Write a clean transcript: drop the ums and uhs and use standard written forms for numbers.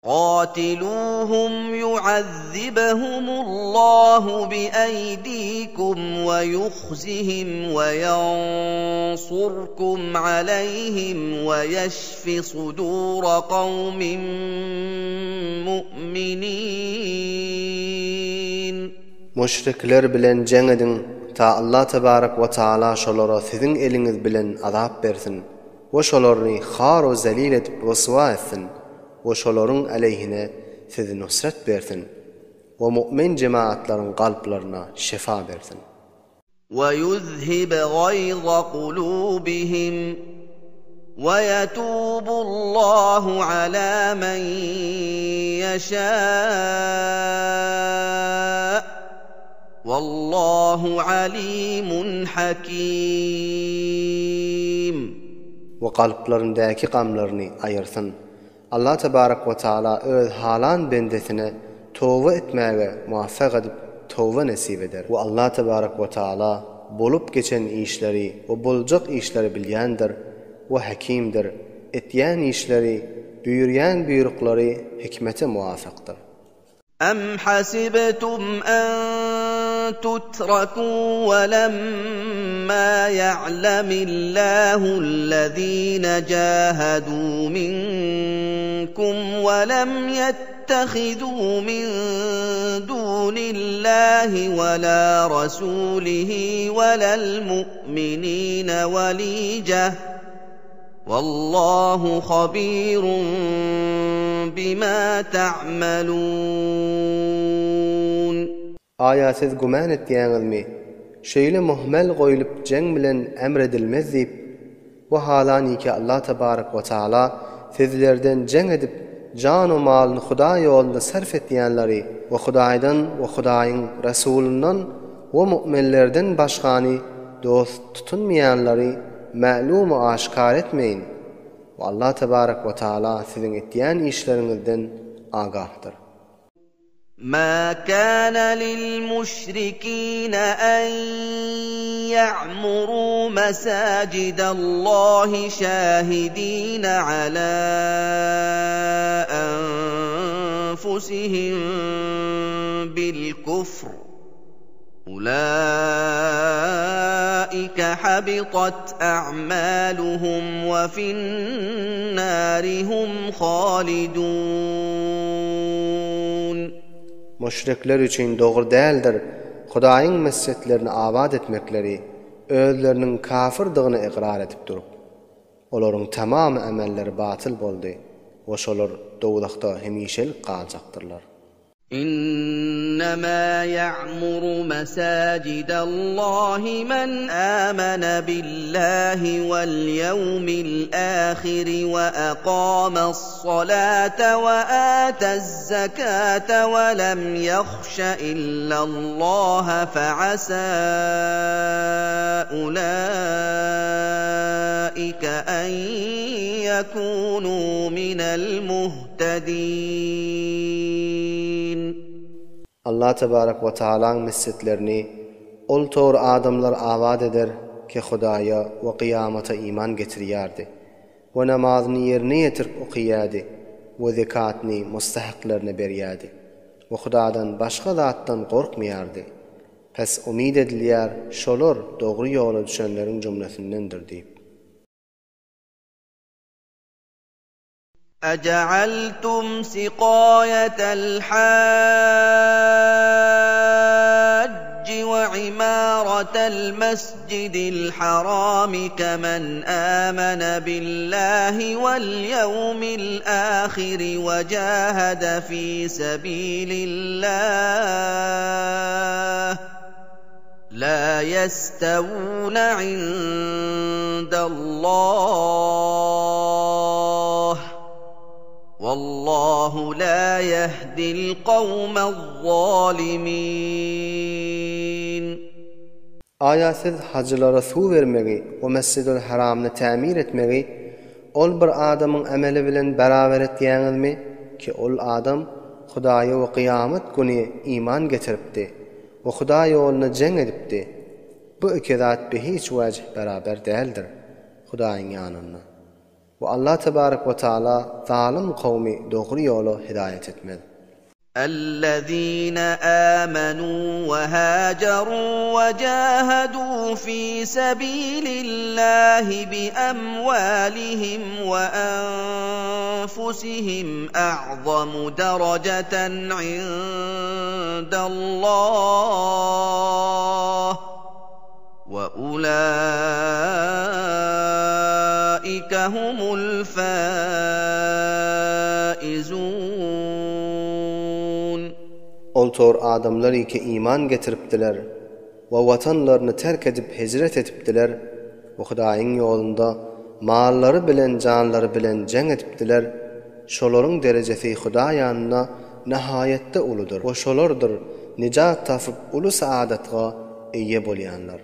قاتلوهم يعذبهم الله بأيديكم ويخزهم وينصركم عليهم ويشف صدور قوم مؤمنين. Müşrikler bilen jeng edin ta Allah tebarek ve taala şolara sizin eliniz bilen azap bersin. Ve şolarny har we zelil edip rüswa etsin. Ve şoların aleyhine sizi nusret bersin. Ve mümin cemaatlaryň galplaryna şifa bersin. وَيُذْهِبَ غَيْظَ قُلُوبِهِمْ وَيَتُوبُ اللَّهُ عَلَى مَن يَشَاءُ وَاللَّهُ عَلِيمٌ حَكِيمٌ. Ve galplarındaki gamlaryny aýyrsyn. Allah tebarek ve taala öz halan bendesine tövbe etmäge muvaffak edip tövbe nasip eder. Ve Allah tebarek ve taala bolup geçen işleri ve boljak işleri bilýändir ve hakimdir. Etýän işleri, büýürýän büýrüklary hikmete muwafakdyr. أَمْ حَسِبْتُمْ أَن تُتْرَكُوا وَلَمَّا يَعْلَمِ اللَّهُ الَّذِينَ جَاهَدُوا مِنكُمْ وَلَمْ يَتَّخِذُوا مِن دُونِ اللَّهِ وَلَا رَسُولِهِ وَلَا الْمُؤْمِنِينَ وَلِيجَةً وَاللَّهُ خَبِيرٌ بِمَا تَعْمَلُونَ. Aya siz guman etdiňizmi? Şeýle muhmel goýulyp jeng bilen emredilmez diýip, bu halaniki Allah tebarek we taala sizlerden jeng edip jan we malyny Huda ýolunda sarf etýänleri we Hudaýdan we Hudaýyň Rasulundan we müminlerden başgany dost tutunmaýanlary ma'lum we aşkar etmeyin. Ve Allah tebarek ve taala sizin etýän işleriňizden agahdyr. ما كان للمشركين أن يعمروا مساجد الله شاهدين على أنفسهم بالكفر أولئك حبطت أعمالهم وفي النار هم خالدون. Müşrikler üçün doğru däldir. Hudaýyň mescitlerini abad etmekleri, özleriniň kafirdigini iqrar edip durup, olaryň tamam amelleri batyl boldy. We şolar dowlukda hemişelik galjaktyrlar. إنما يعمر مساجد الله من آمن بالله واليوم الآخر وأقام الصلاة وآتى الزكاة ولم يخش إلا الله فعسى أولئك أن يكونوا من المهتدين. Allah tebarek ve taalaň mescitlerini ol tor adamlar abad eder ki Hudaýa we kıyamata iman getirýärdi we namazyny ýerine ýetirip okuýardy we zekatny mustahaklaryna berýärdi we Hudadan başga zatdan gorkmaýardy. Pes umid edilýär şolar dogry ýola düşenleriň jumlasindendir diýip. أَجَعَلْتُمْ سِقَايَةَ الْحَاجِّ وَعِمَارَةَ الْمَسْجِدِ الْحَرَامِ كَمَنْ آمَنَ بِاللَّهِ وَالْيَوْمِ الْآخِرِ وَجَاهَدَ فِي سَبِيلِ اللَّهِ لَا يَسْتَوُونَ عِندَ اللَّهِ وَاللَّهُ لَا يَهْدِي الْقَوْمَ الظَّالِمِينَ. Ayatsız hacılara su vermegi o Mescid-ül Haram'ını tamir etmegi ol bir adamın ameli bilen beraber etýäňizmi ki ol adam Hudaýa we kıyamet güni iman getiripdi we Huda ýoluna jeng edipdi. Bu iki zat bi hiç wajh beraber däldir Hudaýyň ýanynda. ve Allah tebarek ve taala zalim kavmi doğru yola hidayet etmedi. الذين آمنوا وهاجروا وجاهدوا في سبيل الله بأموالهم وأنفسهم أعظم درجة عند الله وأولئك هم الفائزون. Oltor adamlar ki iman getiripdiler ve vatanlarını terk edip hicret etipdiler ve Hudaýyň ýolunda malları bilen canları bilen jang etipdiler. Şolaryň derejesi Hudaý ýanyna nihayetde uludur. O şolardyr nijat tapyp ulu saadatga eýe bolýanlar.